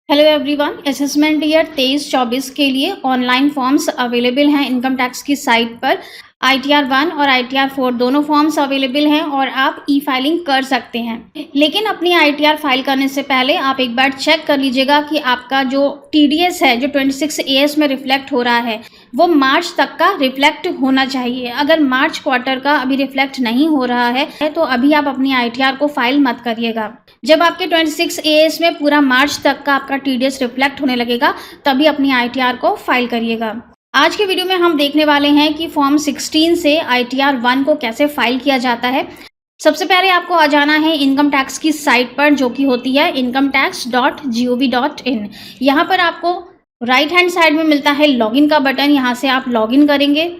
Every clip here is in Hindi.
हेलो एवरीवन, असेसमेंट ईयर 23-24 के लिए ऑनलाइन फॉर्म्स अवेलेबल हैं इनकम टैक्स की साइट पर। ITR 1 और ITR 4 दोनों फॉर्म्स अवेलेबल हैं और आप ई फाइलिंग कर सकते हैं। लेकिन अपनी ITR फाइल करने से पहले आप एक बार चेक कर लीजिएगा कि आपका जो TDS है जो 26 AS में रिफ्लेक्ट हो रहा है वो मार्च तक का रिफ्लेक्ट होना चाहिए। अगर मार्च क्वार्टर का अभी रिफ्लेक्ट नहीं हो रहा है तो अभी आप अपनी ITR को फाइल मत करिएगा। जब आपके 26 AS में पूरा मार्च तक का आपका TDS रिफ्लेक्ट होने लगेगा तभी अपनी ITR को फाइल करिएगा। आज के वीडियो में हम देखने वाले हैं कि फॉर्म 16 से ITR 1 को कैसे फाइल किया जाता है। सबसे पहले आपको आ जाना है इनकम टैक्स की साइट पर जो कि होती है incometax.gov.in। यहाँ पर आपको राइट हैंड साइड में मिलता है लॉगिन का बटन, यहाँ से आप लॉगिन करेंगे।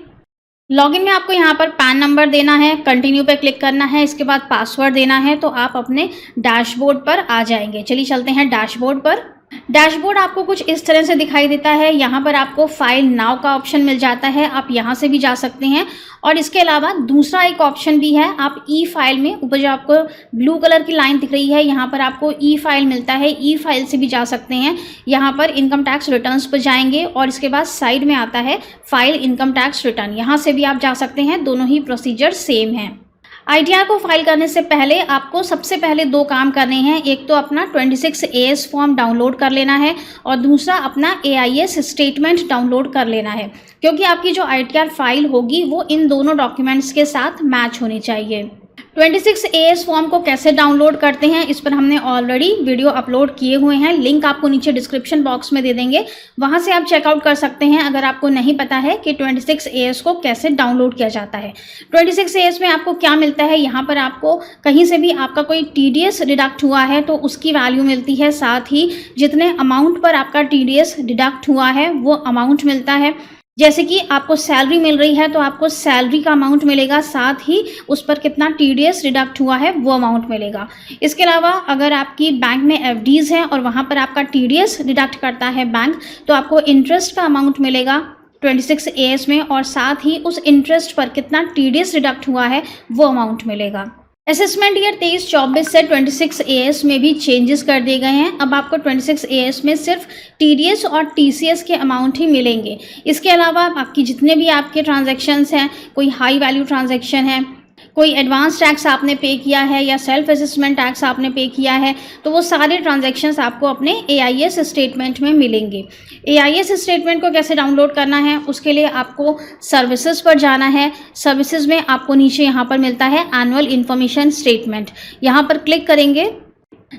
लॉगिन में आपको यहाँ पर पैन नंबर देना है, कंटिन्यू पे क्लिक करना है, इसके बाद पासवर्ड देना है तो आप अपने डैशबोर्ड पर आ जाएंगे। चलिए चलते हैं डैशबोर्ड पर। डैशबोर्ड आपको कुछ इस तरह से दिखाई देता है। यहाँ पर आपको फाइल नाउ का ऑप्शन मिल जाता है, आप यहाँ से भी जा सकते हैं। और इसके अलावा दूसरा एक ऑप्शन भी है, आप ई फाइल में ऊपर जो आपको ब्लू कलर की लाइन दिख रही है यहाँ पर आपको ई फाइल मिलता है, ई फाइल से भी जा सकते हैं। यहाँ पर इनकम टैक्स रिटर्न्स पर जाएंगे और इसके बाद साइड में आता है फाइल इनकम टैक्स रिटर्न, यहाँ से भी आप जा सकते हैं। दोनों ही प्रोसीजर सेम है। ITR को फाइल करने से पहले आपको सबसे पहले दो काम करने हैं। एक तो अपना 26 AS फॉर्म डाउनलोड कर लेना है और दूसरा अपना AIS स्टेटमेंट डाउनलोड कर लेना है, क्योंकि आपकी जो ITR फाइल होगी वो इन दोनों डॉक्यूमेंट्स के साथ मैच होनी चाहिए। 26 AS फॉर्म को कैसे डाउनलोड करते हैं इस पर हमने ऑलरेडी वीडियो अपलोड किए हुए हैं, लिंक आपको नीचे डिस्क्रिप्शन बॉक्स में दे देंगे, वहां से आप चेकआउट कर सकते हैं अगर आपको नहीं पता है कि 26 AS को कैसे डाउनलोड किया जाता है। 26 AS में आपको क्या मिलता है, यहाँ पर आपको कहीं से भी आपका कोई TDS डिडक्ट हुआ है तो उसकी वैल्यू मिलती है, साथ ही जितने अमाउंट पर आपका TDS डिडक्ट हुआ है वो अमाउंट मिलता है। जैसे कि आपको सैलरी मिल रही है तो आपको सैलरी का अमाउंट मिलेगा, साथ ही उस पर कितना TDS डिडक्ट हुआ है वो अमाउंट मिलेगा। इसके अलावा अगर आपकी बैंक में FDs है और वहाँ पर आपका TDS डिडक्ट करता है बैंक तो आपको इंटरेस्ट का अमाउंट मिलेगा 26 AS में, और साथ ही उस इंटरेस्ट पर कितना TDS डिडक्ट हुआ है वो अमाउंट मिलेगा। असेसमेंट ईयर 23-24 से 26 AS में भी चेंजेस कर दिए गए हैं। अब आपको 26 AS में सिर्फ TDS और TCS के अमाउंट ही मिलेंगे। इसके अलावा आपकी जितने भी आपके ट्रांजैक्शंस हैं, कोई हाई वैल्यू ट्रांजैक्शन है, कोई एडवांस टैक्स आपने पे किया है या सेल्फ असेसमेंट टैक्स आपने पे किया है तो वो सारे ट्रांजैक्शंस आपको अपने AIS स्टेटमेंट में मिलेंगे। AIS स्टेटमेंट को कैसे डाउनलोड करना है उसके लिए आपको सर्विसेज पर जाना है। सर्विसेज में आपको नीचे यहाँ पर मिलता है एनुअल इन्फॉर्मेशन स्टेटमेंट, यहाँ पर क्लिक करेंगे।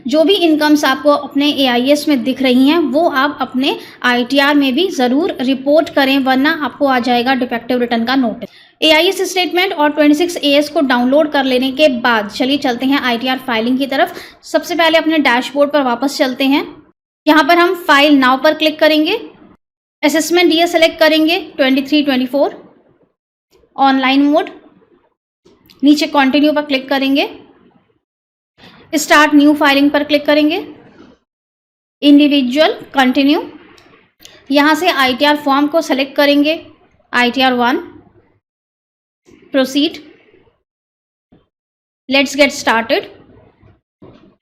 जो भी इनकम्स आपको अपने AIS में दिख रही हैं वो आप अपने ITR में भी ज़रूर रिपोर्ट करें, वरना आपको आ जाएगा डिफेक्टिव रिटर्न का नोटिस। AIS स्टेटमेंट और 26 AS को डाउनलोड कर लेने के बाद चलिए चलते हैं ITR फाइलिंग की तरफ। सबसे पहले अपने डैशबोर्ड पर वापस चलते हैं। यहाँ पर हम फाइल नाउ पर क्लिक करेंगे, असेसमेंट ईयर सेलेक्ट करेंगे 23-24, ऑनलाइन मोड, नीचे कंटिन्यू पर क्लिक करेंगे, स्टार्ट न्यू फाइलिंग पर क्लिक करेंगे, इंडिविजुअल कंटिन्यू, यहाँ से ITR फॉर्म को सेलेक्ट करेंगे, ITR 1, proceed, let's get started.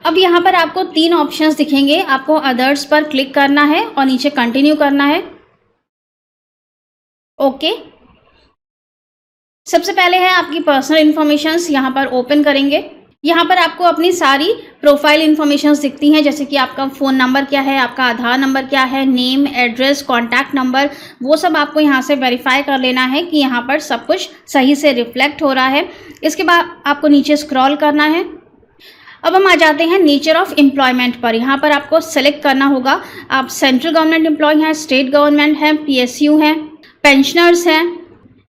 अब यहाँ पर आपको तीन ऑप्शंस दिखेंगे, आपको अदर्स पर क्लिक करना है और नीचे कंटिन्यू करना है। ओके, सबसे पहले है आपकी पर्सनल इन्फॉर्मेशंस, यहाँ पर ओपन करेंगे। यहाँ पर आपको अपनी सारी प्रोफाइल इन्फॉर्मेशंस दिखती हैं, जैसे कि आपका फ़ोन नंबर क्या है, आपका आधार नंबर क्या है, नेम, एड्रेस, कॉन्टैक्ट नंबर, वो सब आपको यहाँ से वेरीफाई कर लेना है कि यहाँ पर सब कुछ सही से रिफ्लेक्ट हो रहा है। इसके बाद आपको नीचे स्क्रॉल करना है। अब हम आ जाते हैं नेचर ऑफ एम्प्लॉयमेंट पर। यहाँ पर आपको सेलेक्ट करना होगा आप सेंट्रल गवर्नमेंट एम्प्लॉय हैं, स्टेट गवर्नमेंट हैं, PSU हैं, पेंशनर्स हैं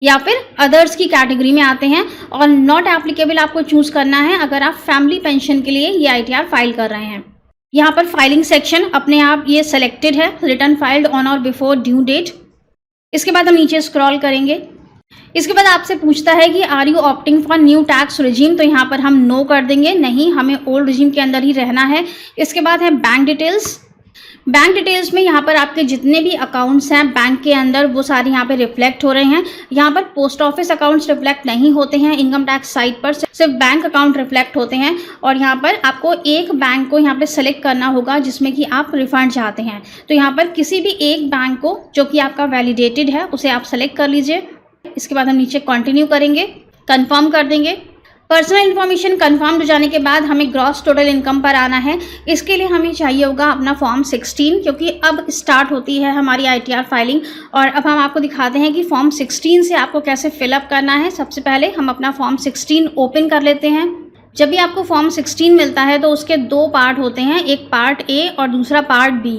या फिर अदर्स की कैटेगरी में आते हैं, और नॉट एप्लीकेबल आपको चूज करना है अगर आप फैमिली पेंशन के लिए ये ITR फाइल कर रहे हैं। यहाँ पर फाइलिंग सेक्शन अपने आप ये सेलेक्टेड है, रिटर्न फाइल्ड ऑन और बिफोर ड्यू डेट। इसके बाद हम नीचे स्क्रॉल करेंगे। इसके बाद आपसे पूछता है कि are you opting for new tax regime, तो यहाँ पर हम नो कर देंगे, नहीं हमें ओल्ड रिजीम के अंदर ही रहना है। इसके बाद है बैंक डिटेल्स। बैंक डिटेल्स में यहाँ पर आपके जितने भी अकाउंट्स हैं बैंक के अंदर वो सारे यहाँ पे रिफ्लेक्ट हो रहे हैं। यहाँ पर पोस्ट ऑफिस अकाउंट्स रिफ्लेक्ट नहीं होते हैं, इनकम टैक्स साइट पर सिर्फ बैंक अकाउंट रिफ्लेक्ट होते हैं। और यहाँ पर आपको एक बैंक को यहाँ पे सेलेक्ट करना होगा जिसमें कि आप रिफंड चाहते हैं। तो यहाँ पर किसी भी एक बैंक को जो कि आपका वैलिडेटेड है उसे आप सेलेक्ट कर लीजिए। इसके बाद हम नीचे कंटिन्यू करेंगे, कंफर्म कर देंगे। पर्सनल इन्फॉर्मेशन कंफर्म हो जाने के बाद हमें ग्रॉस टोटल इनकम पर आना है। इसके लिए हमें चाहिए होगा अपना फॉर्म 16, क्योंकि अब स्टार्ट होती है हमारी ITR फाइलिंग। और अब हम आपको दिखाते हैं कि फॉर्म 16 से आपको कैसे फिलअप करना है। सबसे पहले हम अपना फॉर्म 16 ओपन कर लेते हैं। जब भी आपको फॉर्म 16 मिलता है तो उसके दो पार्ट होते हैं, एक पार्ट ए और दूसरा पार्ट बी।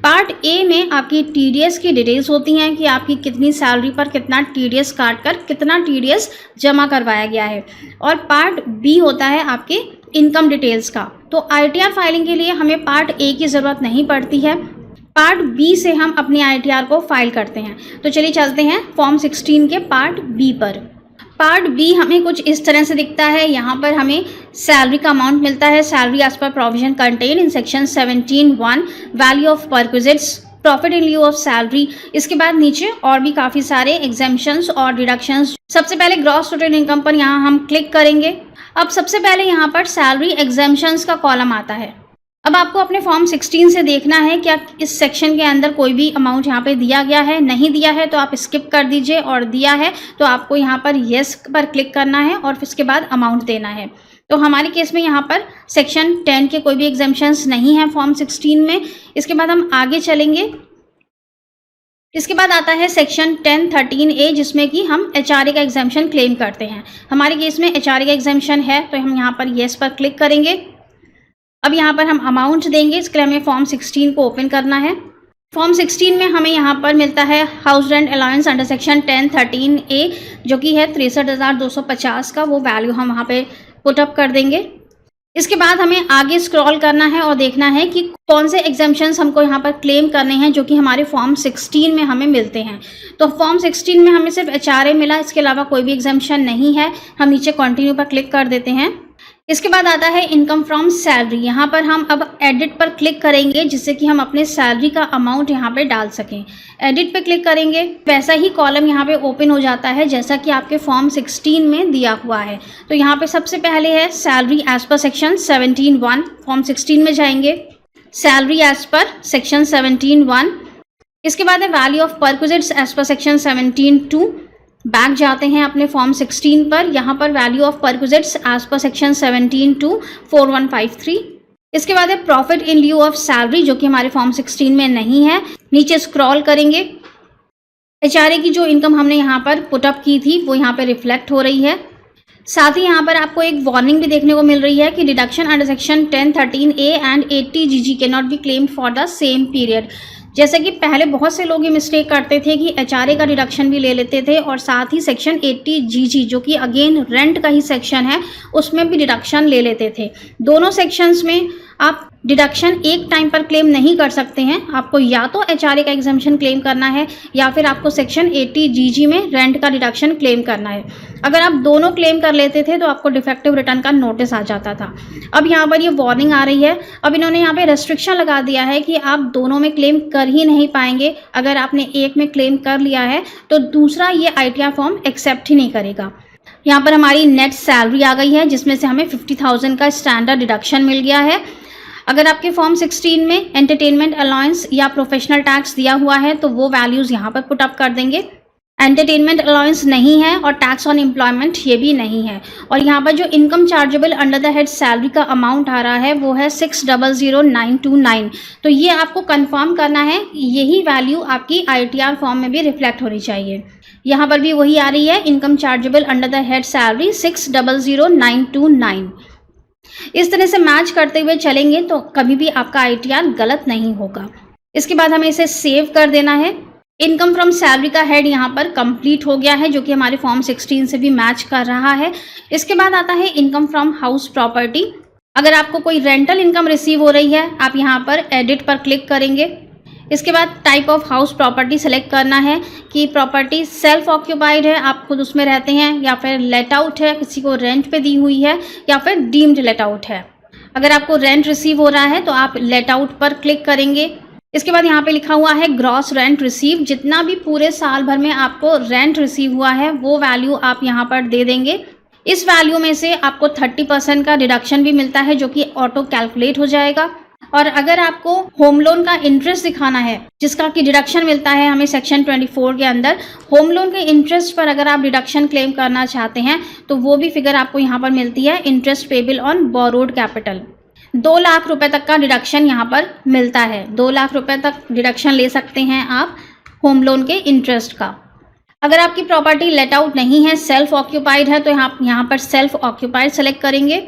पार्ट ए में आपकी TDS की डिटेल्स होती हैं कि आपकी कितनी सैलरी पर कितना TDS काट कर कितना TDS जमा करवाया गया है। और पार्ट बी होता है आपके इनकम डिटेल्स का। तो ITR फाइलिंग के लिए हमें पार्ट ए की ज़रूरत नहीं पड़ती है, पार्ट बी से हम अपनी ITR को फाइल करते हैं। तो चलिए चलते हैं फॉर्म 16 के पार्ट बी पर। पार्ट बी हमें कुछ इस तरह से दिखता है। यहाँ पर हमें सैलरी का अमाउंट मिलता है, salary as per provision contain in section 17(1), value of perquisites, profit in lieu of salary. इसके बाद नीचे और भी काफ़ी सारे एग्जेम्पशंस और डिडक्शंस। सबसे पहले ग्रॉस टोटल इनकम पर यहाँ हम क्लिक करेंगे। अब सबसे पहले यहाँ पर सैलरी एग्जेम्पशंस का कॉलम आता है। अब आपको अपने फॉर्म 16 से देखना है क्या इस सेक्शन के अंदर कोई भी अमाउंट यहाँ पे दिया गया है। नहीं दिया है तो आप स्किप कर दीजिए, और दिया है तो आपको यहाँ पर येस पर क्लिक करना है और फिर इसके बाद अमाउंट देना है। तो हमारे केस में यहाँ पर सेक्शन 10 के कोई भी एग्जेम्पशंस नहीं है फॉर्म 16 में। इसके बाद हम आगे चलेंगे। इसके बाद आता है सेक्शन 10(13)(a), जिसमें कि हम HRA का एग्जेम्पशन क्लेम करते हैं। हमारे केस में HRA का एग्जेम्पशन है तो हम यहाँ पर येस पर क्लिक करेंगे। अब यहाँ पर हम अमाउंट देंगे, इसके लिए हमें फॉर्म 16 को ओपन करना है। फॉर्म 16 में हमें यहाँ पर मिलता है house rent allowance under section 10(13)(a), जो कि है 63,250 का। वो वैल्यू हम वहाँ पे पुट अप कर देंगे। इसके बाद हमें आगे स्क्रॉल करना है और देखना है कि कौन से एग्जेम्पशंस हमको यहाँ पर क्लेम करने हैं जो कि हमारे फॉर्म 16 में हमें मिलते हैं। तो फॉर्म 16 में हमें सिर्फ HRA मिला, इसके अलावा कोई भी एग्जेम्पशन नहीं है। हम नीचे कंटिन्यू पर क्लिक कर देते हैं। इसके बाद आता है इनकम फ्रॉम सैलरी। यहाँ पर हम अब एडिट पर क्लिक करेंगे जिससे कि हम अपने सैलरी का अमाउंट यहाँ पे डाल सकें। एडिट पे क्लिक करेंगे, वैसा ही कॉलम यहाँ पे ओपन हो जाता है जैसा कि आपके फॉर्म 16 में दिया हुआ है। तो यहाँ पे सबसे पहले है salary as per section 17(1). Form 16 में जाएंगे, सैलरी एज पर सेक्शन 17(1). इसके बाद है value of perquisites as per section 17(2). Back जाते हैं अपने फॉर्म 16 पर। यहाँ पर value of perquisites as per section 17(2) 4153। इसके बाद है profit in lieu of salary, जो कि हमारे फॉर्म 16 में नहीं है। नीचे स्क्रॉल करेंगे, HRA की जो इनकम हमने यहाँ पर पुटअप की थी वो यहाँ पर रिफ्लेक्ट हो रही है। साथ ही यहाँ पर आपको एक वार्निंग भी देखने को मिल रही है कि deduction under section 10(13)(a and 80GG can not be claimed for the same period. जैसे कि पहले बहुत से लोग ये मिस्टेक करते थे कि HRA का डिडक्शन भी ले लेते थे और साथ ही सेक्शन 80GG, जो कि अगेन रेंट का ही सेक्शन है, उसमें भी डिडक्शन ले लेते थे। दोनों सेक्शंस में आप डिडक्शन एक टाइम पर क्लेम नहीं कर सकते हैं। आपको या तो HRA का एग्जेम्पशन क्लेम करना है या फिर आपको सेक्शन 80GG में रेंट का डिडक्शन क्लेम करना है। अगर आप दोनों क्लेम कर लेते थे तो आपको डिफेक्टिव रिटर्न का नोटिस आ जाता था। अब यहाँ पर ये वार्निंग आ रही है। अब इन्होंने यहाँ पे रेस्ट्रिक्शन लगा दिया है कि आप दोनों में क्लेम कर ही नहीं पाएंगे। अगर आपने एक में क्लेम कर लिया है तो दूसरा ये ITR फॉर्म एक्सेप्ट ही नहीं करेगा। यहाँ पर हमारी नेट सैलरी आ गई है जिसमें से हमें 50,000 का स्टैंडर्ड डिडक्शन मिल गया है। अगर आपके फॉर्म 16 में एंटरटेनमेंट अलाउंस या प्रोफेशनल टैक्स दिया हुआ है तो वो वैल्यूज़ यहाँ पर पुट अप कर देंगे। एंटरटेनमेंट अलाउंस नहीं है और टैक्स ऑन एम्प्लॉयमेंट ये भी नहीं है। और यहाँ पर जो income chargeable under the head salary का अमाउंट आ रहा है वो है 600,929। तो ये आपको कंफर्म करना है, यही वैल्यू आपकी ITR फॉर्म में भी रिफ्लेक्ट होनी चाहिए। यहाँ पर भी वही आ रही है, income chargeable under the head salary 600,929। इस तरह से मैच करते हुए चलेंगे तो कभी भी आपका ITR गलत नहीं होगा। इसके बाद हमें इसे सेव कर देना है। इनकम फ्रॉम सैलरी का हेड यहाँ पर कंप्लीट हो गया है, जो कि हमारे फॉर्म 16 से भी मैच कर रहा है। इसके बाद आता है इनकम फ्रॉम हाउस प्रॉपर्टी। अगर आपको कोई रेंटल इनकम रिसीव हो रही है, आप यहाँ पर एडिट पर क्लिक करेंगे। इसके बाद type of house property select करना है कि प्रॉपर्टी सेल्फ ऑक्यूपाइड है, आप खुद उसमें रहते हैं, या फिर लेट आउट है, किसी को रेंट पे दी हुई है, या फिर डीम्ड लेट आउट है। अगर आपको रेंट रिसीव हो रहा है तो आप लेट आउट पर क्लिक करेंगे। इसके बाद यहाँ पे लिखा हुआ है ग्रॉस रेंट रिसीव, जितना भी पूरे साल भर में आपको रेंट रिसीव हुआ है वो वैल्यू आप यहाँ पर दे देंगे। इस वैल्यू में से आपको 30% का डिडक्शन भी मिलता है जो कि ऑटो कैलकुलेट हो जाएगा। और अगर आपको होम लोन का इंटरेस्ट दिखाना है जिसका कि डिडक्शन मिलता है हमें सेक्शन 24 के अंदर, होम लोन के इंटरेस्ट पर अगर आप डिडक्शन क्लेम करना चाहते हैं तो वो भी फिगर आपको यहाँ पर मिलती है, interest payable on borrowed capital. 2 lakh रुपए तक का डिडक्शन यहाँ पर मिलता है। 2 लाख रुपए तक डिडक्शन ले सकते हैं आप होम लोन के इंटरेस्ट का। अगर आपकी प्रॉपर्टी लेट आउट नहीं है, सेल्फ ऑक्यूपाइड है, तो यहाँ पर सेल्फ ऑक्यूपाइड सेलेक्ट करेंगे।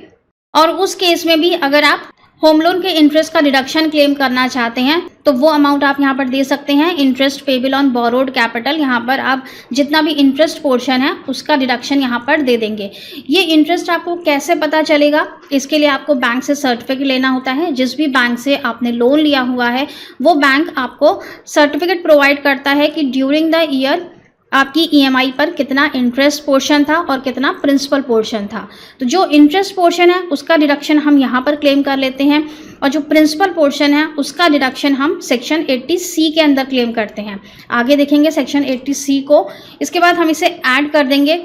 और उस केस में भी अगर आप होम लोन के इंटरेस्ट का डिडक्शन क्लेम करना चाहते हैं तो वो अमाउंट आप यहाँ पर दे सकते हैं, interest payable on borrowed capital. यहाँ पर आप जितना भी इंटरेस्ट पोर्शन है उसका डिडक्शन यहाँ पर दे देंगे। ये इंटरेस्ट आपको कैसे पता चलेगा, इसके लिए आपको बैंक से सर्टिफिकेट लेना होता है। जिस भी बैंक से आपने लोन लिया हुआ है वो बैंक आपको सर्टिफिकेट प्रोवाइड करता है कि ड्यूरिंग द ईयर आपकी ईएमआई पर कितना इंटरेस्ट पोर्शन था और कितना प्रिंसिपल पोर्शन था। तो जो इंटरेस्ट पोर्शन है उसका डिडक्शन हम यहाँ पर क्लेम कर लेते हैं और जो प्रिंसिपल पोर्शन है उसका डिडक्शन हम सेक्शन 80C के अंदर क्लेम करते हैं। आगे देखेंगे सेक्शन 80C को। इसके बाद हम इसे ऐड कर देंगे।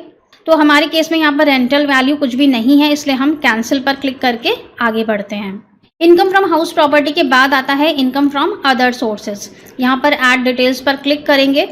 तो हमारे केस में यहाँ पर रेंटल वैल्यू कुछ भी नहीं है, इसलिए हम कैंसिल पर क्लिक करके आगे बढ़ते हैं। इनकम फ्रॉम हाउस प्रॉपर्टी के बाद आता है इनकम फ्रॉम अदर सोर्सेज। यहाँ पर ऐड डिटेल्स पर क्लिक करेंगे।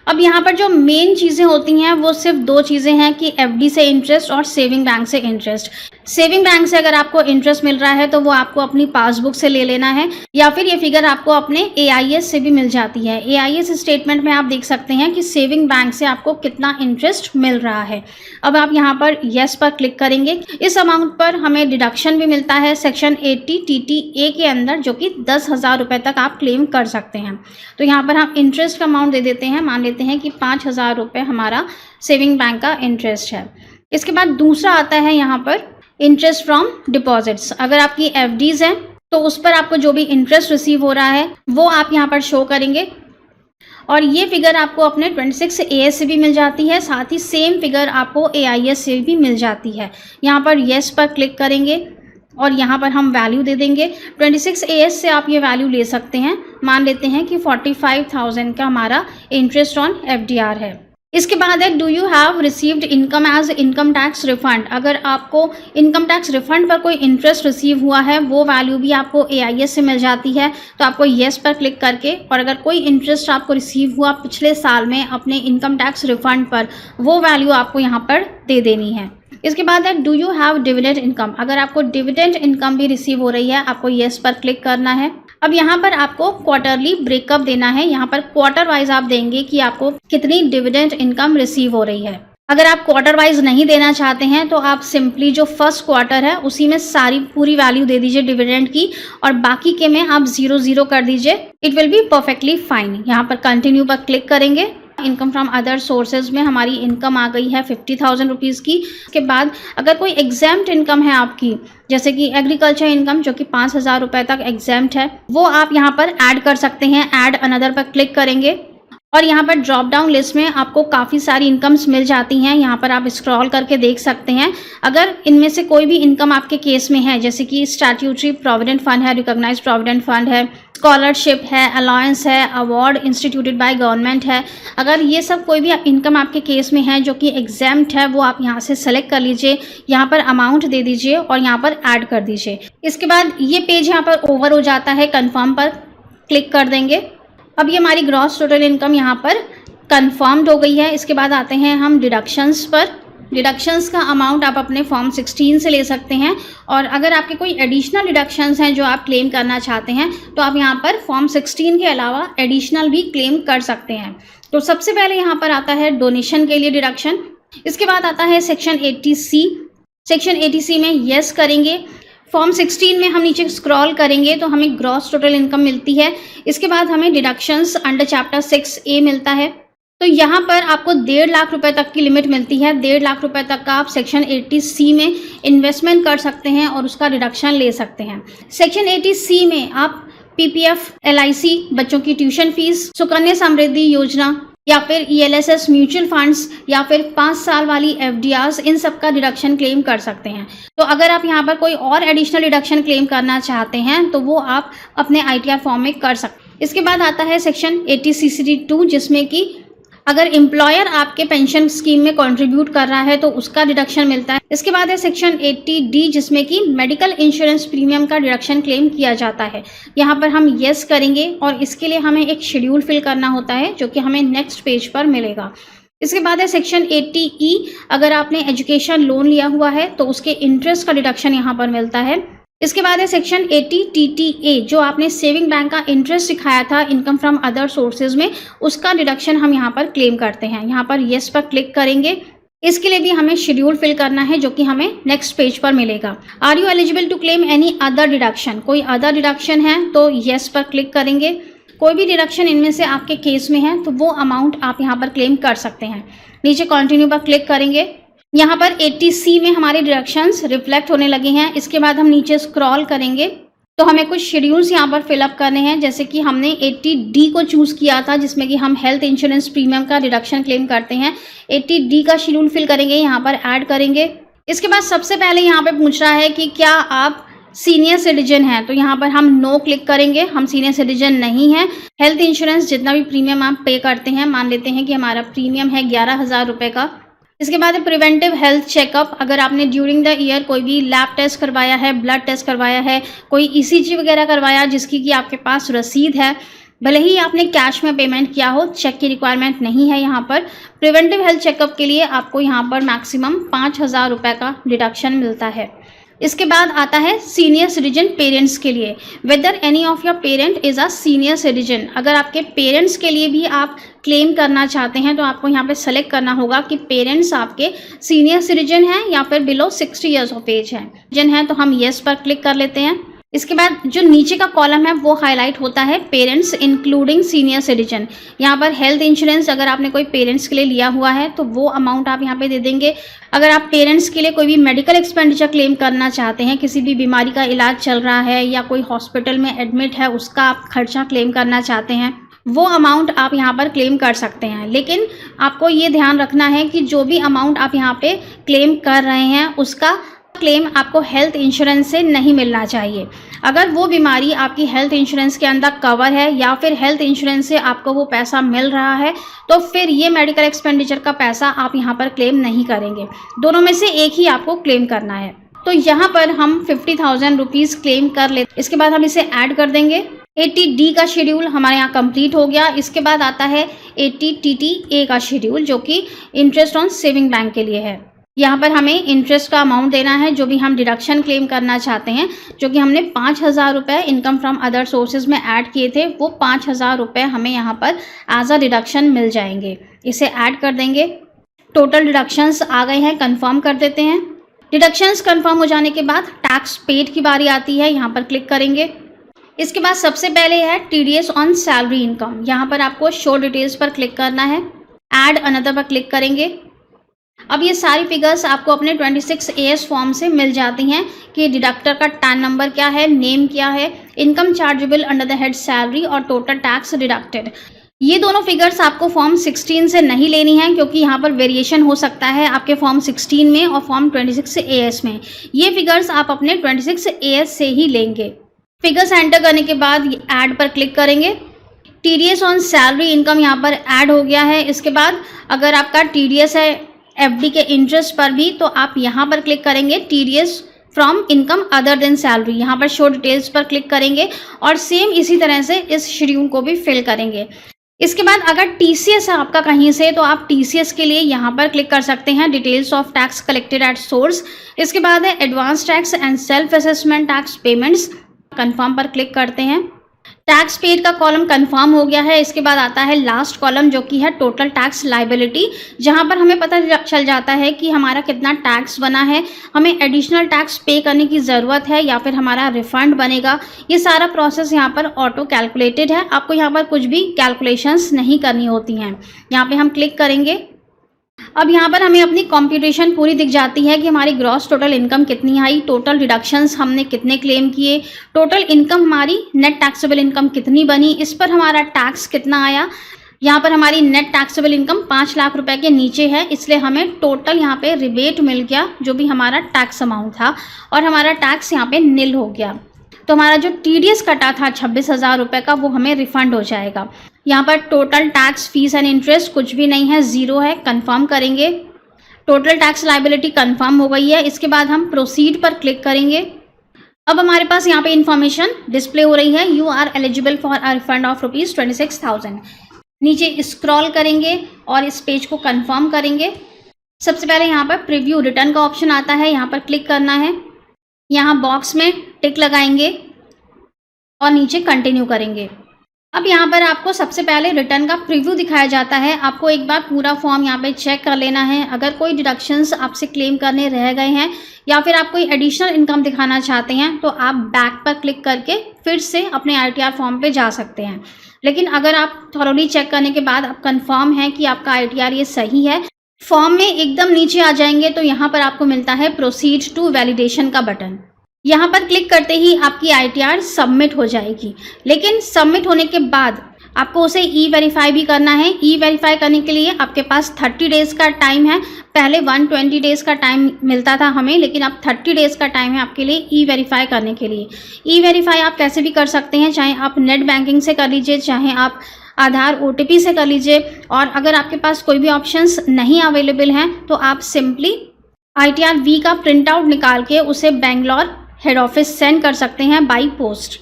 अब यहाँ पर जो मेन चीज़ें होती हैं वो सिर्फ 2 चीज़ें हैं कि एफडी से इंटरेस्ट और सेविंग बैंक से इंटरेस्ट। सेविंग बैंक से अगर आपको इंटरेस्ट मिल रहा है तो वो आपको अपनी पासबुक से ले लेना है या फिर ये फिगर आपको अपने एआईएस से भी मिल जाती है। एआईएस स्टेटमेंट में आप देख सकते हैं कि सेविंग बैंक से आपको कितना इंटरेस्ट मिल रहा है। अब आप यहाँ पर येस पर क्लिक करेंगे। इस अमाउंट पर हमें डिडक्शन भी मिलता है सेक्शन 80 TTA के अंदर, जो कि 10,000 रुपये तक आप क्लेम कर सकते हैं। तो यहाँ पर हम इंटरेस्ट का अमाउंट दे देते हैं, मान लेते हैं कि 5,000 रुपये हमारा सेविंग बैंक का इंटरेस्ट है। इसके बाद दूसरा आता है यहाँ पर इंटरेस्ट फ्रॉम डिपॉजिट्स। अगर आपकी एफडीज हैं तो उस पर आपको जो भी इंटरेस्ट रिसीव हो रहा है वो आप यहाँ पर शो करेंगे और ये फिगर आपको अपने 26 AS से भी मिल जाती है, साथ ही सेम फिगर आपको AIS से भी मिल जाती है। यहाँ पर येस पर क्लिक करेंगे और यहाँ पर हम वैल्यू दे देंगे। 26 AS से आप ये वैल्यू ले सकते हैं। मान लेते हैं कि 45,000 का हमारा इंटरेस्ट ऑन FDR है। इसके बाद है do you have received income as income tax refund. अगर आपको इनकम टैक्स रिफंड पर कोई इंटरेस्ट रिसीव हुआ है वो वैल्यू भी आपको AIS से मिल जाती है। तो आपको येस पर क्लिक करके, और अगर कोई इंटरेस्ट आपको रिसीव हुआ पिछले साल में अपने इनकम टैक्स रिफंड पर, वो वैल्यू आपको यहाँ पर दे देनी है। इसके बाद है do you have dividend income. अगर आपको डिविडेंड इनकम भी रिसीव हो रही है आपको येस पर क्लिक करना है। अब यहाँ पर आपको क्वार्टरली ब्रेकअप देना है। यहाँ पर क्वार्टर वाइज आप देंगे कि आपको कितनी डिविडेंड इनकम रिसीव हो रही है। अगर आप क्वार्टर वाइज नहीं देना चाहते हैं तो आप सिंपली जो फर्स्ट क्वार्टर है उसी में सारी पूरी वैल्यू दे दीजिए डिविडेंड की, और बाकी के में आप 0 कर दीजिए। It will be perfectly fine. यहाँ पर कंटिन्यू पर क्लिक करेंगे। इनकम फ्रॉम अदर सोर्सेज में हमारी इनकम आ गई है 50,000 रुपीज़ की। इसके बाद अगर कोई एग्जाम्प्ट इनकम है आपकी, जैसे कि एग्रीकल्चर इनकम जो कि 5,000 रुपये तक एग्जाम्प्ट है, वो आप यहाँ पर ऐड कर सकते हैं। ऐड अनदर पर क्लिक करेंगे और यहाँ पर ड्रॉप डाउन लिस्ट में आपको काफ़ी सारी इनकम्स मिल जाती हैं। यहाँ पर आप स्क्रॉल करके देख सकते हैं। अगर इनमें से कोई भी इनकम आपके केस में है, जैसे कि स्टैट्यूटरी प्रोविडेंट फंड है, रिकॉग्नाइज्ड प्रोविडेंट फंड है, स्कॉलरशिप है, अलाउंस है, अवार्ड इंस्टीट्यूटेड बाय गवर्नमेंट है, अगर ये सब कोई भी इनकम आपके केस में है जो कि एग्जाम्प्ट है, वो आप यहाँ से सेलेक्ट कर लीजिए। यहाँ पर अमाउंट दे दीजिए और यहाँ पर ऐड कर दीजिए। इसके बाद ये पेज यहाँ पर ओवर हो जाता है। कन्फर्म पर क्लिक कर देंगे। अब ये हमारी ग्रॉस टोटल इनकम यहाँ पर कंफर्म्ड हो गई है। इसके बाद आते हैं हम डिडक्शंस पर। डिडक्शंस का अमाउंट आप अपने फॉर्म 16 से ले सकते हैं, और अगर आपके कोई एडिशनल डिडक्शंस हैं जो आप क्लेम करना चाहते हैं तो आप यहाँ पर फॉर्म 16 के अलावा एडिशनल भी क्लेम कर सकते हैं। तो सबसे पहले यहाँ पर आता है डोनेशन के लिए डिडक्शन। इसके बाद आता है सेक्शन 80C। सेक्शन 80C में येस करेंगे। फॉर्म 16 में हम नीचे स्क्रॉल करेंगे तो हमें ग्रॉस टोटल इनकम मिलती है। इसके बाद हमें डिडक्शंस अंडर चैप्टर 6A मिलता है। तो यहाँ पर आपको 1.5 लाख रुपए तक की लिमिट मिलती है। 1.5 लाख रुपए तक का आप सेक्शन 80C में इन्वेस्टमेंट कर सकते हैं और उसका डिडक्शन ले सकते हैं। सेक्शन 80C में आप PPF, LIC, बच्चों की ट्यूशन फीस, सुकन्या समृद्धि योजना या फिर ELSS म्यूचुअल फंड्स या फिर 5 साल वाली FDRs, इन सब का डिडक्शन क्लेम कर सकते हैं। तो अगर आप यहाँ पर कोई और एडिशनल डिडक्शन क्लेम करना चाहते हैं तो वो आप अपने ITR फॉर्म में कर सकते हैं। इसके बाद आता है सेक्शन 80CCD2 जिसमें कि अगर एम्प्लॉयर आपके पेंशन स्कीम में कंट्रीब्यूट कर रहा है तो उसका डिडक्शन मिलता है। इसके बाद है सेक्शन 80D जिसमें कि मेडिकल इंश्योरेंस प्रीमियम का डिडक्शन क्लेम किया जाता है। यहाँ पर हम येस करेंगे और इसके लिए हमें एक शेड्यूल फिल करना होता है जो कि हमें नेक्स्ट पेज पर मिलेगा। इसके बाद है सेक्शन 80E, अगर आपने एजुकेशन लोन लिया हुआ है तो उसके इंटरेस्ट का डिडक्शन यहाँ पर मिलता है। इसके बाद है सेक्शन 80TTA, जो आपने सेविंग बैंक का इंटरेस्ट दिखाया था इनकम फ्रॉम अदर सोर्सेज में, उसका डिडक्शन हम यहाँ पर क्लेम करते हैं। यहाँ पर येस पर क्लिक करेंगे। इसके लिए भी हमें शेड्यूल फिल करना है जो कि हमें नेक्स्ट पेज पर मिलेगा। Are you eligible to claim any other deduction, कोई अदर डिडक्शन है तो येस पर क्लिक करेंगे। कोई भी डिडक्शन इनमें से आपके केस में है तो वो अमाउंट आप यहाँ पर क्लेम कर सकते हैं। नीचे कंटिन्यू पर क्लिक करेंगे। यहाँ पर 80C में हमारे डिडक्शंस रिफ्लेक्ट होने लगे हैं। इसके बाद हम नीचे स्क्रॉल करेंगे तो हमें कुछ शेड्यूल्स यहाँ पर फिलअप करने हैं, जैसे कि हमने 80D को चूज़ किया था जिसमें कि हम हेल्थ इंश्योरेंस प्रीमियम का डिडक्शन क्लेम करते हैं। 80D का शेड्यूल फिल करेंगे, यहाँ पर ऐड करेंगे। इसके बाद सबसे पहले यहाँ पे पूछ रहा है कि क्या आप सीनियर सिटीजन हैं, तो यहाँ पर हम नो क्लिक करेंगे। हम सीनियर सिटीजन नहीं हैं। हेल्थ इंश्योरेंस जितना भी प्रीमियम आप पे करते हैं, मान लेते हैं कि हमारा प्रीमियम है 11,000 रुपये का। इसके बाद प्रिवेंटिव हेल्थ चेकअप, अगर आपने ड्यूरिंग द ईयर कोई भी लैब टेस्ट करवाया है, ब्लड टेस्ट करवाया है, कोई ECG वगैरह करवाया जिसकी कि आपके पास रसीद है, भले ही आपने कैश में पेमेंट किया हो, चेक की रिक्वायरमेंट नहीं है। यहाँ पर प्रिवेंटिव हेल्थ चेकअप के लिए आपको यहाँ पर मैक्सिमम 5,000 रुपये का डिडक्शन मिलता है। इसके बाद आता है सीनियर सिटीजन पेरेंट्स के लिए, whether any of your parent is a senior citizen, अगर आपके पेरेंट्स के लिए भी आप क्लेम करना चाहते हैं तो आपको यहाँ पे सेलेक्ट करना होगा कि पेरेंट्स आपके सीनियर सिटीजन हैं या फिर बिलो 60 ईयर्स ऑफ एज हैं तो हम येस पर क्लिक कर लेते हैं। इसके बाद जो नीचे का कॉलम है वो हाईलाइट होता है पेरेंट्स इंक्लूडिंग सीनियर सिटीजन। यहाँ पर हेल्थ इंश्योरेंस अगर आपने कोई पेरेंट्स के लिए लिया हुआ है तो वो अमाउंट आप यहाँ पे दे देंगे। अगर आप पेरेंट्स के लिए कोई भी मेडिकल एक्सपेंडिचर क्लेम करना चाहते हैं, किसी भी बीमारी का इलाज चल रहा है या कोई हॉस्पिटल में एडमिट है, उसका आप खर्चा क्लेम करना चाहते हैं, वो अमाउंट आप यहाँ पर क्लेम कर सकते हैं। लेकिन आपको ये ध्यान रखना है कि जो भी अमाउंट आप यहाँ पे क्लेम कर रहे हैं उसका क्लेम आपको हेल्थ इंश्योरेंस से नहीं मिलना चाहिए। अगर वो बीमारी आपकी हेल्थ इंश्योरेंस के अंदर कवर है या फिर हेल्थ इंश्योरेंस से आपको वो पैसा मिल रहा है तो फिर ये मेडिकल एक्सपेंडिचर का पैसा आप यहाँ पर क्लेम नहीं करेंगे। दोनों में से एक ही आपको क्लेम करना है। तो यहाँ पर हम 50,000 रुपीज़ क्लेम कर लेते। इसके बाद हम इसे ऐड कर देंगे। 80D का शेड्यूल हमारे यहाँ कंप्लीट हो गया। इसके बाद आता है 80TTA का शेड्यूल जो कि इंटरेस्ट ऑन सेविंग बैंक के लिए है। यहाँ पर हमें इंटरेस्ट का अमाउंट देना है जो भी हम डिडक्शन क्लेम करना चाहते हैं, जो कि हमने 5,000 रुपये इनकम फ्रॉम अदर सोर्सेज में ऐड किए थे, वो 5,000 रुपये हमें यहाँ पर एज अ डिडक्शन मिल जाएंगे। इसे ऐड कर देंगे। टोटल डिडक्शंस आ गए हैं, कंफर्म कर देते हैं। डिडक्शंस कंफर्म हो जाने के बाद टैक्स पेड की बारी आती है, यहाँ पर क्लिक करेंगे। इसके बाद सबसे पहले है TDS ऑन सैलरी इनकम। यहाँ पर आपको शो डिटेल्स पर क्लिक करना है, ऐड अनदर पर क्लिक करेंगे। अब ये सारी फिगर्स आपको अपने 26AS फॉर्म से मिल जाती हैं कि डिडक्टर का टैन नंबर क्या है, नेम क्या है, income chargeable under the head salary और टोटल टैक्स डिडक्टेड। ये दोनों फिगर्स आपको फॉर्म 16 से नहीं लेनी है क्योंकि यहाँ पर वेरिएशन हो सकता है आपके फॉर्म 16 में और फॉर्म 26AS में। ये फिगर्स आप अपने 26AS से ही लेंगे। फिगर्स एंटर करने के बाद ऐड पर क्लिक करेंगे। TDS ऑन सैलरी इनकम यहाँ पर ऐड हो गया है। इसके बाद अगर आपका TDS है FD के इंटरेस्ट पर भी तो आप यहाँ पर क्लिक करेंगे TDS from income other than salary. यहाँ पर शो डिटेल्स पर क्लिक करेंगे और सेम इसी तरह से इस शेड्यूल को भी फिल करेंगे। इसके बाद अगर TCS है आपका कहीं से तो आप TCS के लिए यहाँ पर क्लिक कर सकते हैं, details of tax collected at source. इसके बाद है advance tax and self assessment tax payments, confirm पर क्लिक करते हैं। टैक्स पेड का कॉलम कंफर्म हो गया है। इसके बाद आता है लास्ट कॉलम जो कि है टोटल टैक्स लायबिलिटी, जहां पर हमें पता चल जाता है कि हमारा कितना टैक्स बना है, हमें एडिशनल टैक्स पे करने की ज़रूरत है या फिर हमारा रिफंड बनेगा। ये सारा प्रोसेस यहाँ पर ऑटो कैलकुलेटेड है, आपको यहाँ पर कुछ भी कैलकुलेशंस नहीं करनी होती हैं। यहाँ पे हम क्लिक करेंगे। अब यहाँ पर हमें अपनी कंप्यूटेशन पूरी दिख जाती है कि हमारी ग्रॉस टोटल इनकम कितनी आई, टोटल डिडक्शंस हमने कितने क्लेम किए, टोटल इनकम हमारी नेट टैक्सेबल इनकम कितनी बनी, इस पर हमारा टैक्स कितना आया। यहाँ पर हमारी नेट टैक्सेबल इनकम 5 लाख रुपए के नीचे है, इसलिए हमें टोटल यहाँ पे रिबेट मिल गया जो भी हमारा टैक्स अमाउंट था और हमारा टैक्स यहाँ पे निल हो गया। तो हमारा जो TDS कटा था 26,000 रुपये का, वो हमें रिफंड हो जाएगा। यहाँ पर total tax, fees and interest कुछ भी नहीं है, ज़ीरो है। कंफर्म करेंगे। टोटल टैक्स लायबिलिटी कंफर्म हो गई है। इसके बाद हम प्रोसीड पर क्लिक करेंगे। अब हमारे पास यहाँ पे इंफॉर्मेशन डिस्प्ले हो रही है, you are eligible for a refund of ₹26,000। नीचे स्क्रॉल करेंगे और इस पेज को कंफर्म करेंगे। सबसे पहले यहाँ पर प्रीव्यू रिटर्न का ऑप्शन आता है, यहाँ पर क्लिक करना है। यहाँ बॉक्स में टिक लगाएंगे और नीचे कंटिन्यू करेंगे। अब यहाँ पर आपको सबसे पहले रिटर्न का प्रीव्यू दिखाया जाता है। आपको एक बार पूरा फॉर्म यहाँ पे चेक कर लेना है। अगर कोई डिडक्शंस आपसे क्लेम करने रह गए हैं या फिर आप कोई एडिशनल इनकम दिखाना चाहते हैं तो आप बैक पर क्लिक करके फिर से अपने ITR फॉर्म पे जा सकते हैं। लेकिन अगर आप थॉरोली चेक करने के बाद आप कंफर्म है कि आपका ITR ये सही है, फॉर्म में एकदम नीचे आ जाएंगे तो यहाँ पर आपको मिलता है प्रोसीड टू वैलिडेशन का बटन। यहाँ पर क्लिक करते ही आपकी ITR सबमिट हो जाएगी। लेकिन सबमिट होने के बाद आपको उसे E-वेरीफाई भी करना है। E-वेरीफाई करने के लिए आपके पास 30 डेज़ का टाइम है। पहले 120 डेज़ का टाइम मिलता था हमें, लेकिन अब 30 डेज़ का टाइम है आपके लिए E-वेरीफाई करने के लिए। E-वेरीफाई आप कैसे भी कर सकते हैं, चाहे आप नेट बैंकिंग से कर लीजिए, चाहे आप आधार OTP से कर लीजिए। और अगर आपके पास कोई भी ऑप्शंस नहीं अवेलेबल हैं तो आप सिंपली ITR V का प्रिंट आउट निकाल के उसे बेंगलोर हेड ऑफिस सेंड कर सकते हैं बाई पोस्ट।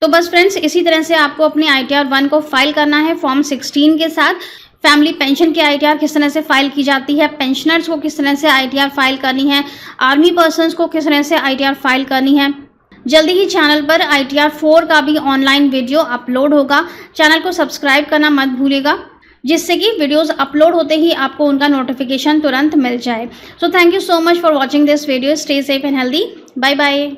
तो बस फ्रेंड्स, इसी तरह से आपको अपने ITR 1 को फाइल करना है फॉर्म 16 के साथ। फैमिली पेंशन की ITR किस तरह से फाइल की जाती है, पेंशनर्स को किस तरह से ITR फाइल करनी है, आर्मी पर्सनस को किस तरह से ITR फाइल करनी है। जल्दी ही चैनल पर ITR 4 का भी ऑनलाइन वीडियो अपलोड होगा। चैनल को सब्सक्राइब करना मत भूलिएगा, जिससे कि वीडियोस अपलोड होते ही आपको उनका नोटिफिकेशन तुरंत मिल जाए। So thank you so much for watching this video. Stay safe and healthy. Bye bye.